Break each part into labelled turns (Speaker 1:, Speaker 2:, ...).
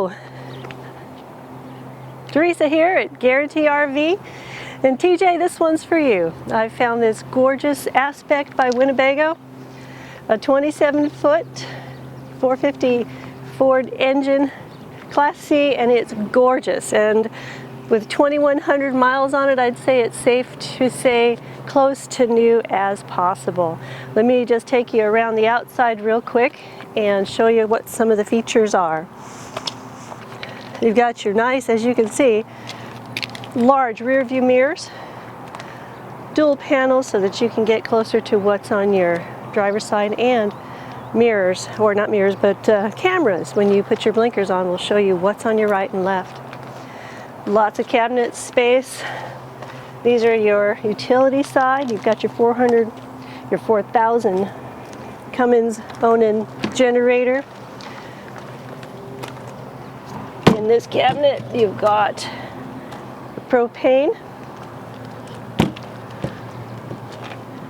Speaker 1: Hello! Teresa here at Guaranty RV, and TJ, this one's for you. I found this gorgeous Aspect by Winnebago, a 27-foot 450 Ford engine, Class C, and it's gorgeous. And with 2,100 miles on it, I'd say it's safe to say close to new as possible. Let me just take you around the outside real quick and show you what some of the features are. You've got your nice, as you can see, large rear view mirrors, dual panels so that you can get closer to what's on your driver's side, and mirrors, or not mirrors, but cameras. When you put your blinkers on, will show you what's on your right and left. Lots of cabinet space. These are your utility side. You've got your 4,000 Cummins Bonin generator. In this cabinet, you've got propane,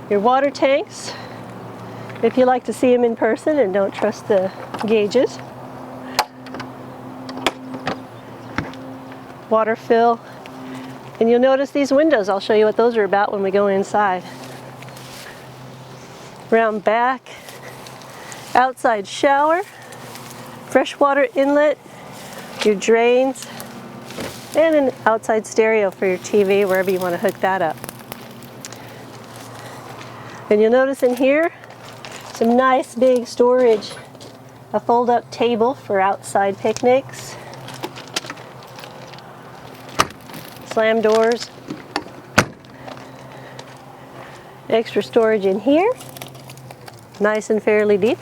Speaker 1: your water tanks, if you like to see them in person and don't trust the gauges, water fill, and you'll notice these windows. I'll show you what those are about when we go inside. Round back, outside shower, freshwater inlet, your drains, and an outside stereo for your TV, wherever you want to hook that up. And you'll notice in here some nice big storage, a fold-up table for outside picnics, slam doors, extra storage in here, nice and fairly deep.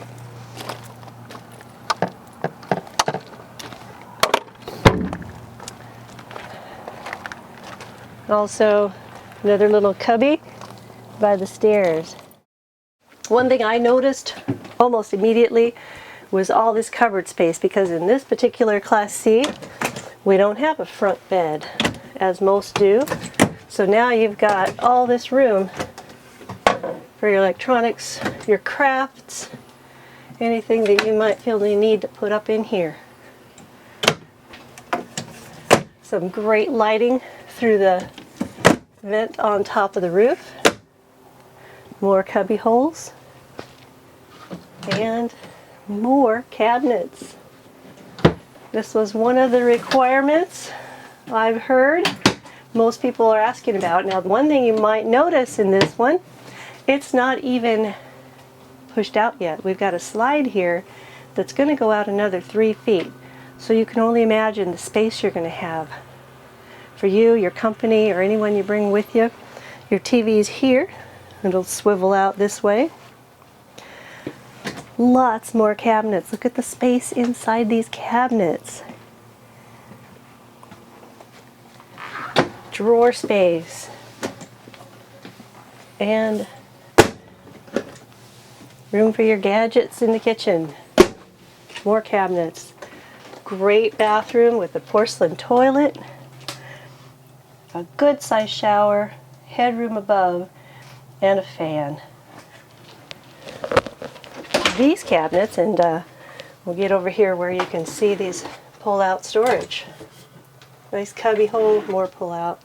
Speaker 1: Also, another little cubby by the stairs. One thing I noticed almost immediately was all this cupboard space, because in this particular Class C, we don't have a front bed, as most do. So now you've got all this room for your electronics, your crafts, anything that you might feel the need to put up in here. Some great lighting through the vent on top of the roof, more cubby holes, and more cabinets. This was one of the requirements I've heard most people are asking about. Now, one thing you might notice in this one, it's not even pushed out yet. We've got a slide here that's going to go out another 3 feet, so you can only imagine the space you're going to have for you, your company, or anyone you bring with you. Your TV's here. It'll swivel out this way. Lots more cabinets. Look at the space inside these cabinets. Drawer space. And room for your gadgets in the kitchen. More cabinets. Great bathroom with a porcelain toilet. A good sized shower, headroom above, and a fan. These cabinets, and we'll get over here where you can see these pull-out storage. Nice cubby hole, more pull-out.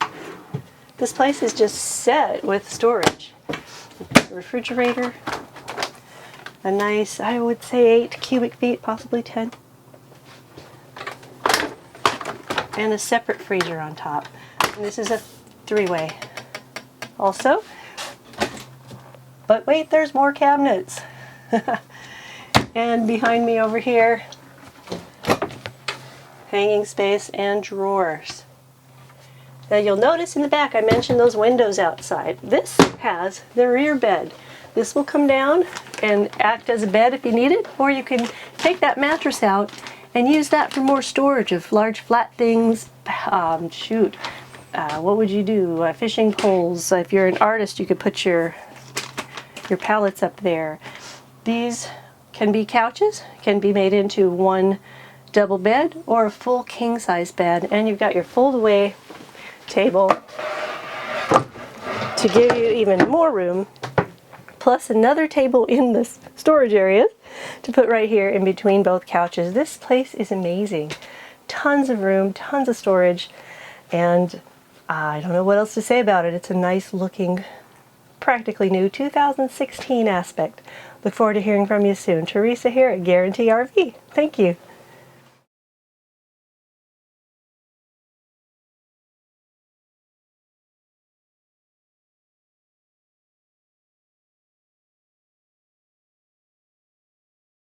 Speaker 1: This place is just set with storage. A refrigerator, a nice, I would say 8 cubic feet, possibly 10. And a separate freezer on top. And this is a 3-way also. But wait, there's more cabinets. And behind me over here, hanging space and drawers. Now you'll notice in the back I mentioned those windows outside. This has the rear bed. This will come down and act as a bed if you need it, or you can take that mattress out and use that for more storage of large flat things. What would you do? Fishing poles. If you're an artist, you could put your pallets up there. These can be couches, can be made into one double bed or a full king-size bed, and you've got your fold-away table to give you even more room, plus another table in this storage area to put right here in between both couches. This place is amazing. tons of room, tons of storage, and I don't know what else to say about it. It's a nice looking, practically new 2016 Aspect. Look forward to hearing from you soon. Teresa here at Guaranty RV. Thank you.